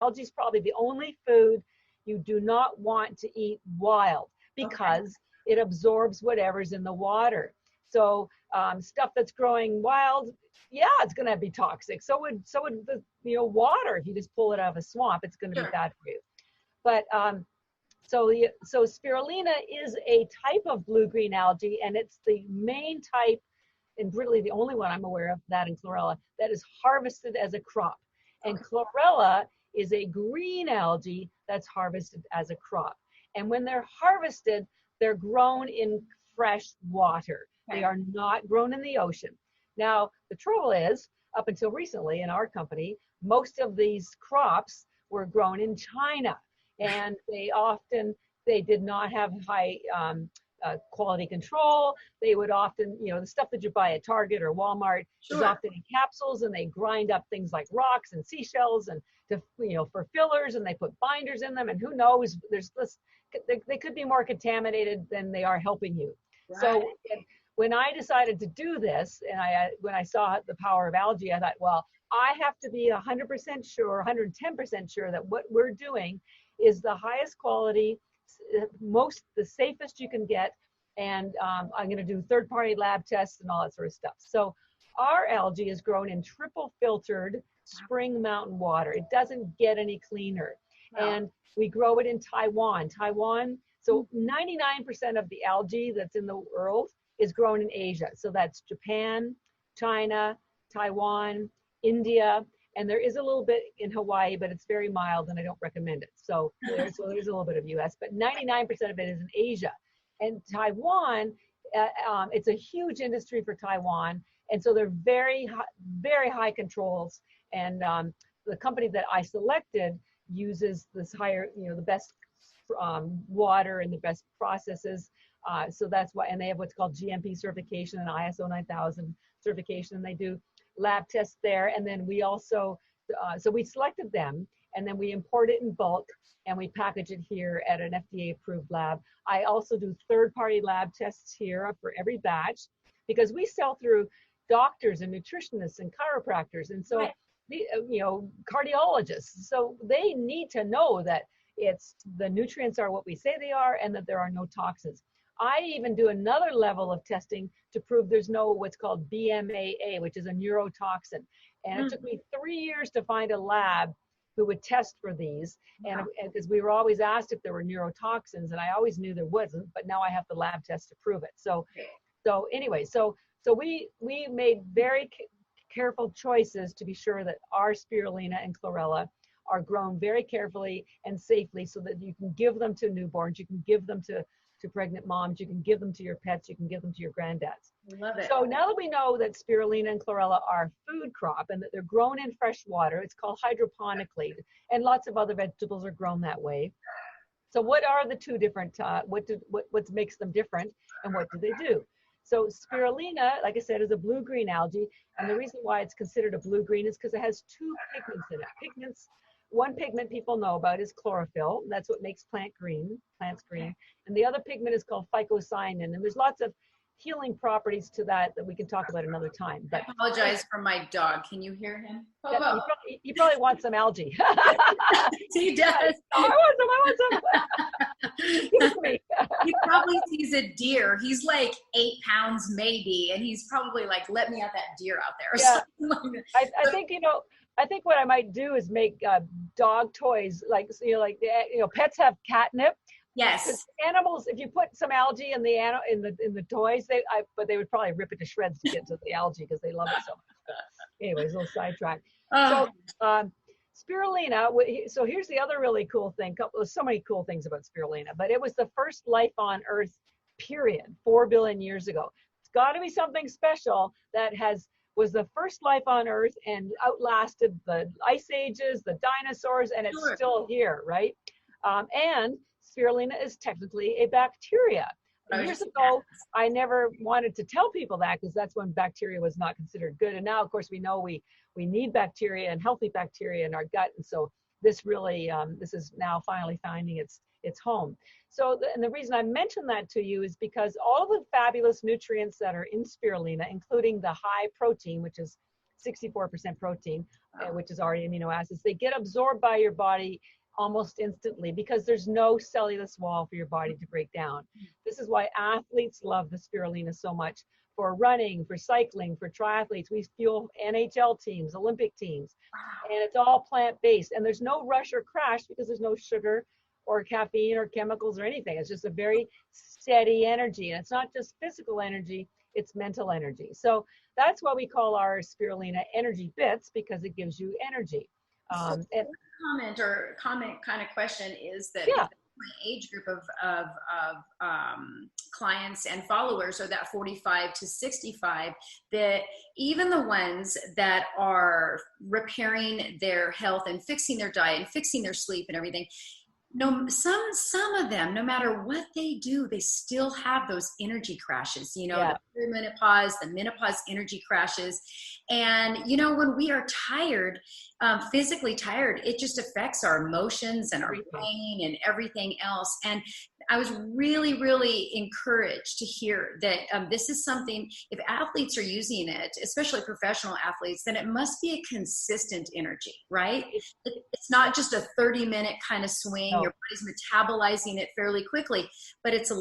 algae is probably the only food you do not want to eat wild because it absorbs whatever's in the water. So stuff that's growing wild, yeah, it's going to be toxic. So would the water. If you just pull it out of a swamp, it's going to be bad for you. But so spirulina is a type of blue-green algae, and it's the main type, and really the only one I'm aware of, that in chlorella, that is harvested as a crop. And chlorella is a green algae that's harvested as a crop. And when they're harvested, they're grown in fresh water. They are not grown in the ocean. Now, the trouble is, up until recently in our company, most of these crops were grown in China. And they did not have high quality control. They would often, the stuff that you buy at Target or Walmart is often in capsules, and they grind up things like rocks and seashells and for fillers, and they put binders in them, and who knows, they could be more contaminated than they are helping you. Right. So when I decided to do this, and when I saw the power of algae, I thought, well, I have to be 100% sure, 110% sure that what we're doing is the highest quality, the safest you can get. And I'm going to do third-party lab tests and all that sort of stuff. So our algae is grown in triple filtered spring mountain water. It doesn't get any cleaner. Wow. And we grow it in Taiwan. So 99% of the algae that's in the world is grown in Asia. So that's Japan, China, Taiwan, India, and there is a little bit in Hawaii, but it's very mild and I don't recommend it. So there's a little bit of US, but 99% of it is in Asia. And Taiwan, it's a huge industry for Taiwan. And so they're very high controls. And the company that I selected uses this the best water and the best processes. So that's why, and they have what's called GMP certification and ISO 9000 certification, and they do lab tests there. And then we also, so we selected them, and then we import it in bulk, and we package it here at an FDA approved lab. I also do third-party lab tests here for every batch, because we sell through doctors and nutritionists and chiropractors, and so cardiologists. So they need to know that the nutrients are what we say they are, and that there are no toxins. I even do another level of testing to prove there's no what's called BMAA, which is a neurotoxin. And it took me 3 years to find a lab who would test for these. And because we were always asked if there were neurotoxins, and I always knew there wasn't, but now I have the lab test to prove it. So anyway, so we made very careful choices to be sure that our spirulina and chlorella are grown very carefully and safely, so that you can give them to newborns, you can give them to pregnant moms, you can give them to your pets, you can give them to your granddads. Love it. So now that we know that spirulina and chlorella are food crop and that they're grown in fresh water, it's called hydroponically, and lots of other vegetables are grown that way. So what are the two different, what makes them different, and what do they do? So spirulina, like I said, is a blue-green algae, and the reason why it's considered a blue-green is because it has two pigments in it. One pigment people know about is chlorophyll. That's what makes plants green. And the other pigment is called phycocyanin. And there's lots of healing properties to that we can talk about another time. But I apologize for my dog. Can you hear him? He probably wants some algae. He does. I want some. Give it to me. He probably sees a deer. He's like 8 pounds maybe. And he's probably like, let me have that deer out there. Yeah. Like I think what I might do is make dog toys, pets have catnip. Yes. Animals, if you put some algae in the toys, but they would probably rip it to shreds to get to the algae because they love it so much. Anyways, a little sidetrack. So spirulina. So here's the other really cool thing. There's so many cool things about spirulina, but it was the first life on Earth, period, 4 billion years ago. It's got to be something special that was the first life on Earth and outlasted the ice ages, the dinosaurs, and it's still here, right? And spirulina is technically a bacteria. Years ago, I never wanted to tell people that because that's when bacteria was not considered good. And now, of course, we know we need bacteria and healthy bacteria in our gut. And so this really, this is now finally finding its home. So, and the reason I mention that to you is because all the fabulous nutrients that are in spirulina, including the high protein, which is 64% protein, which is already amino acids. They get absorbed by your body almost instantly because there's no cellulose wall for your body to break down. This is why athletes love the spirulina so much. For running, for cycling, for triathletes, we fuel NHL teams, Olympic teams, and it's all plant-based. And there's no rush or crash because there's no sugar or caffeine or chemicals or anything. It's just a very steady energy. And it's not just physical energy, it's mental energy. So that's why we call our spirulina energy bits, because it gives you energy. And comment kind of question is that yeah. my age group of clients and followers are that 45 to 65, that even the ones that are repairing their health and fixing their diet and fixing their sleep and everything, no, some of them, no matter what they do, they still have those energy crashes, you know, the perimenopause, the menopause energy crashes. And, you know, when we are tired, physically tired, it just affects our emotions and our brain and everything else. And I was really, really encouraged to hear that this is something, if athletes are using it, especially professional athletes, then it must be a consistent energy, right? It's not just a 30-minute kind of swing. No. Your body's metabolizing it fairly quickly, but is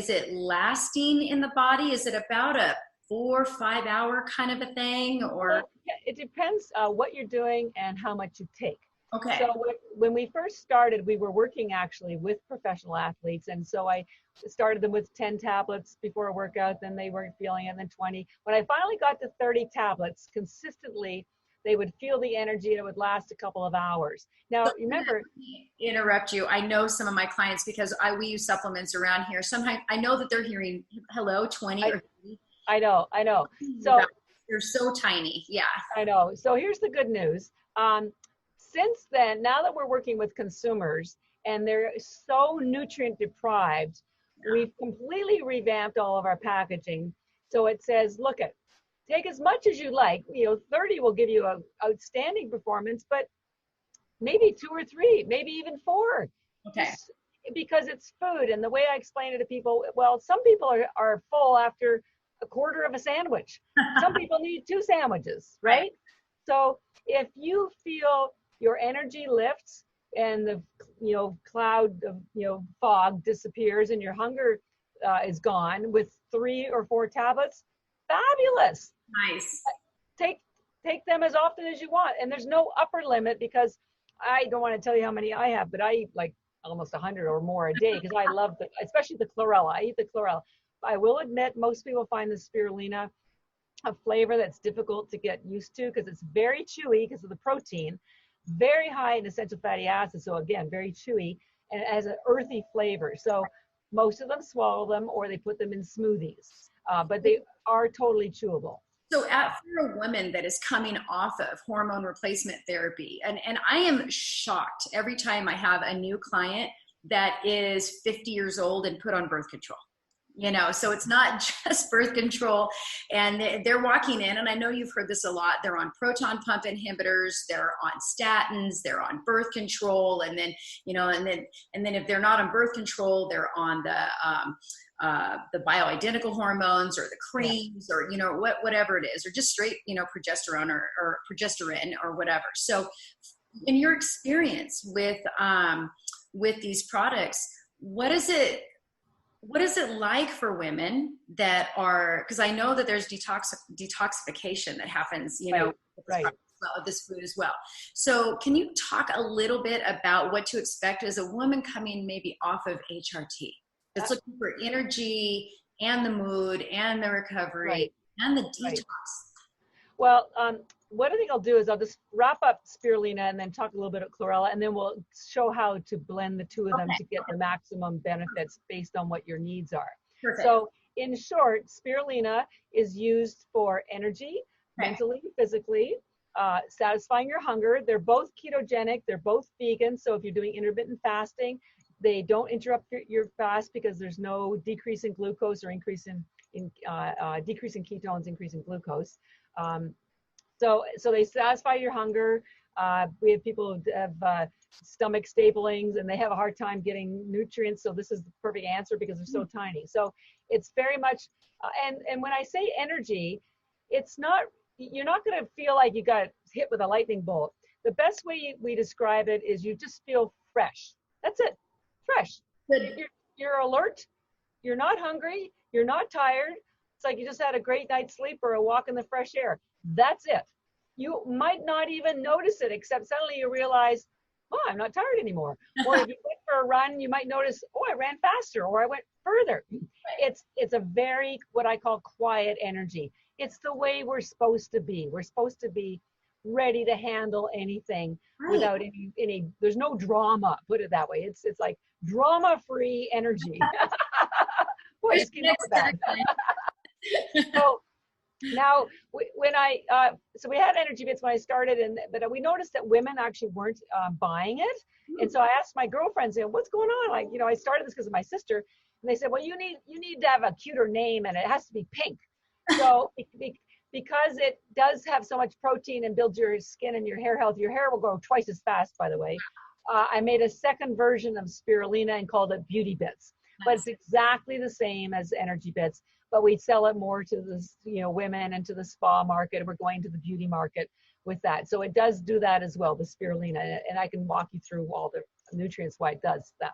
it lasting in the body? Is it about a 4 or 5 hour kind of a thing? Or well, it depends what you're doing and how much you take. Okay. So when we first started, we were working actually with professional athletes. And so I started them with 10 tablets before a workout, then they weren't feeling it, and then 20. When I finally got to 30 tablets, consistently, they would feel the energy and it would last a couple of hours. Now, remember. Interrupt you. I know some of my clients, because we use supplements around here. Sometimes I know that they're hearing, hello, 20 or 30. I know. So they're so tiny. Yeah. I know. So here's the good news. Since then, now that we're working with consumers and they're so nutrient deprived, we've completely revamped all of our packaging. So it says, look, take as much as you like. 30 will give you an outstanding performance, but maybe 2 or 3, maybe even 4. Okay. Because it's food. And the way I explain it to people, well, some people are full after a quarter of a sandwich. Some people need 2 sandwiches, right? So if you feel your energy lifts and the cloud of fog disappears and your hunger is gone with 3 or 4 tablets, fabulous. Nice. Take them as often as you want, and there's no upper limit, because I don't want to tell you how many I have, but I eat like almost 100 or more a day because I love especially the chlorella. I eat the chlorella. I will admit most people find the spirulina a flavor that's difficult to get used to because it's very chewy because of the protein, very high in essential fatty acids, so again, very chewy, and it has an earthy flavor. So most of them swallow them or they put them in smoothies, but they are totally chewable. So for a woman that is coming off of hormone replacement therapy, and I am shocked every time I have a new client that is 50 years old and put on birth control. So it's not just birth control, and they're walking in, and I know you've heard this a lot, they're on proton pump inhibitors, they're on statins, they're on birth control, and then, and then if they're not on birth control, they're on the bioidentical hormones or the creams or, whatever it is, or just straight, progesterone or progesterone or whatever. So in your experience with these products, what is it like for women that are, because I know that there's detoxification that happens, right. With this food as well. So can you talk a little bit about what to expect as a woman coming maybe off of HRT that's looking for energy and the mood and the recovery and the detox? Right. Well, what I think I'll do is I'll just wrap up spirulina and then talk a little bit of chlorella, and then we'll show how to blend the two of them to get the maximum benefits based on what your needs are. Perfect. So in short, spirulina is used for energy, mentally, physically, satisfying your hunger. They're both ketogenic. They're both vegan. So if you're doing intermittent fasting, they don't interrupt your fast because there's no decrease in glucose or increase in decrease in ketones, increase in glucose. So they satisfy your hunger. We have people who have stomach staplings and they have a hard time getting nutrients. So this is the perfect answer because they're so tiny. So it's very much, and when I say energy, it's not, you're not going to feel like you got hit with a lightning bolt. The best way we describe it is you just feel fresh. That's it. Fresh. Good. You're alert. You're not hungry. You're not tired. It's like you just had a great night's sleep or a walk in the fresh air. That's it. You might not even notice it, except suddenly you realize, oh, I'm not tired anymore. Or if you went for a run, you might notice, oh, I ran faster, or I went further. It's a very, what I call, quiet energy. It's the way we're supposed to be. We're supposed to be ready to handle anything without any, there's no drama, put it that way. It's like drama-free energy. Boy, just keep up with that. So now, so we had Energybits when I started, but we noticed that women actually weren't buying it. And so I asked my girlfriends, what's going on? Like, I started this because of my sister, and they said, well, you need to have a cuter name, and it has to be pink. So because it does have so much protein and builds your skin and your hair health, your hair will grow twice as fast, by the way. I made a second version of spirulina and called it Beauty Bits. But it's exactly the same as Energybits, but we sell it more to the women and to the spa market. We're going to the beauty market with that. So it does do that as well, the spirulina, and I can walk you through all the nutrients why it does that.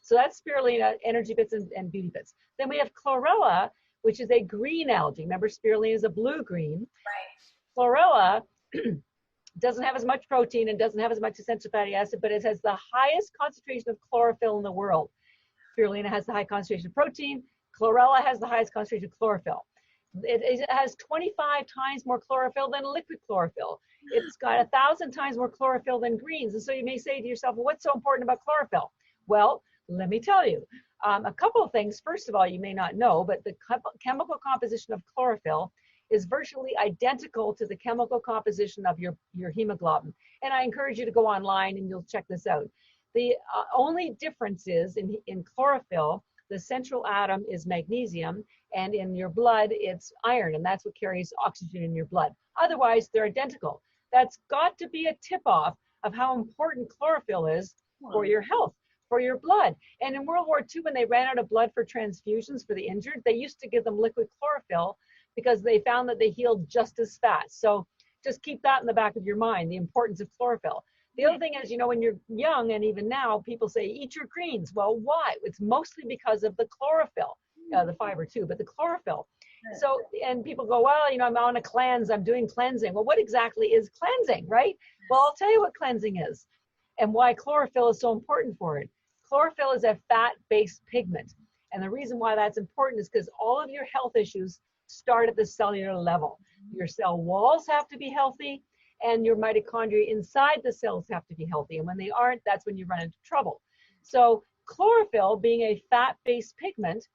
So that's spirulina, Energybits, and Beauty Bits. Then we have chlorella, which is a green algae. Remember, spirulina is a blue-green. Right. Chlorella doesn't have as much protein and doesn't have as much essential fatty acid, but it has the highest concentration of chlorophyll in the world. Spirulina has the high concentration of protein. Chlorella has the highest concentration of chlorophyll. It has 25 times more chlorophyll than liquid chlorophyll. It's got 1,000 times more chlorophyll than greens. And so you may say to yourself, well, what's so important about chlorophyll? Well, let me tell you. A couple of things. First of all, you may not know, but the chemical composition of chlorophyll is virtually identical to the chemical composition of your hemoglobin. And I encourage you to go online and you'll check this out. The only difference is in chlorophyll, the central atom is magnesium, and in your blood, it's iron, and that's what carries oxygen in your blood. Otherwise, they're identical. That's got to be a tip-off of how important chlorophyll is for your health, for your blood. And in World War II, when they ran out of blood for transfusions for the injured, they used to give them liquid chlorophyll because they found that they healed just as fast. So just keep that in the back of your mind, the importance of chlorophyll. The other thing is, when you're young, and even now, people say, eat your greens. Well, why? It's mostly because of the chlorophyll, the fiber too, but the chlorophyll. So, and people go, well, I'm on a cleanse, I'm doing cleansing. Well, what exactly is cleansing, right? Well, I'll tell you what cleansing is and why chlorophyll is so important for it. Chlorophyll is a fat-based pigment. And the reason why that's important is because all of your health issues start at the cellular level. Your cell walls have to be healthy, and your mitochondria inside the cells have to be healthy. And when they aren't, that's when you run into trouble. So chlorophyll, being a fat-based pigment,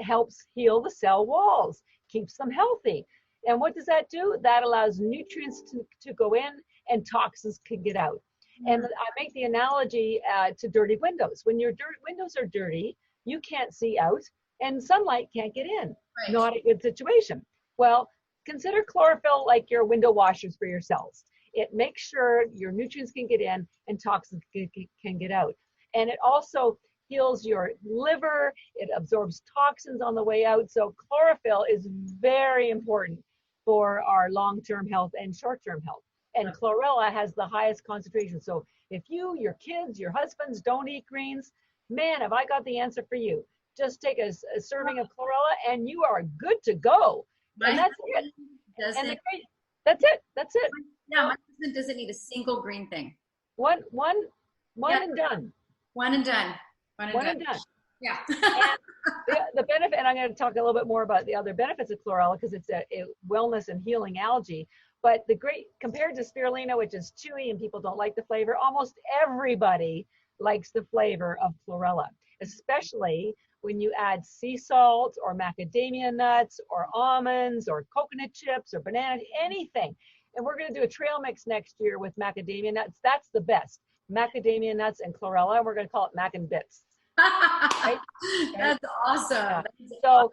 helps heal the cell walls, keeps them healthy. And what does that do? That allows nutrients to go in and toxins can get out. And I make the analogy to dirty windows. When your windows are dirty, you can't see out and sunlight can't get in. Right. Not a good situation. Well, consider chlorophyll like your window washers for your cells. It makes sure your nutrients can get in and toxins can get out. And it also heals your liver. It absorbs toxins on the way out. So chlorophyll is very important for our long-term health and short-term health. And chlorella has the highest concentration. So if you, your kids, your husbands don't eat greens, man, have I got the answer for you. Just take a serving of chlorella and you are good to go. And that's it. That's it. That's it. Yeah, my husband doesn't eat a single green thing. One and done. One and done. One and done. Yeah. And the benefit, and I'm going to talk a little bit more about the other benefits of chlorella because it's a wellness and healing algae. But compared to spirulina, which is chewy and people don't like the flavor, almost everybody likes the flavor of chlorella, especially when you add sea salt or macadamia nuts or almonds or coconut chips or banana, anything. And we're going to do a trail mix next year with macadamia nuts. That's the best. Macadamia nuts and chlorella. We're going to call it Mac and Bits. Right? That's awesome. Yeah.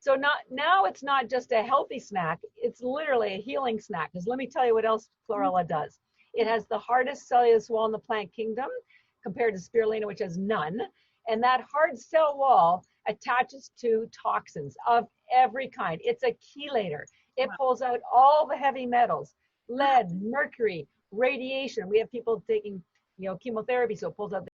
So now it's not just a healthy snack. It's literally a healing snack. Because let me tell you what else chlorella does. It has the hardest cellulose wall in the plant kingdom compared to spirulina, which has none. And that hard cell wall attaches to toxins of every kind. It's a chelator. It pulls out all the heavy metals. lead, mercury, radiation. We have people taking, chemotherapy, so it pulls out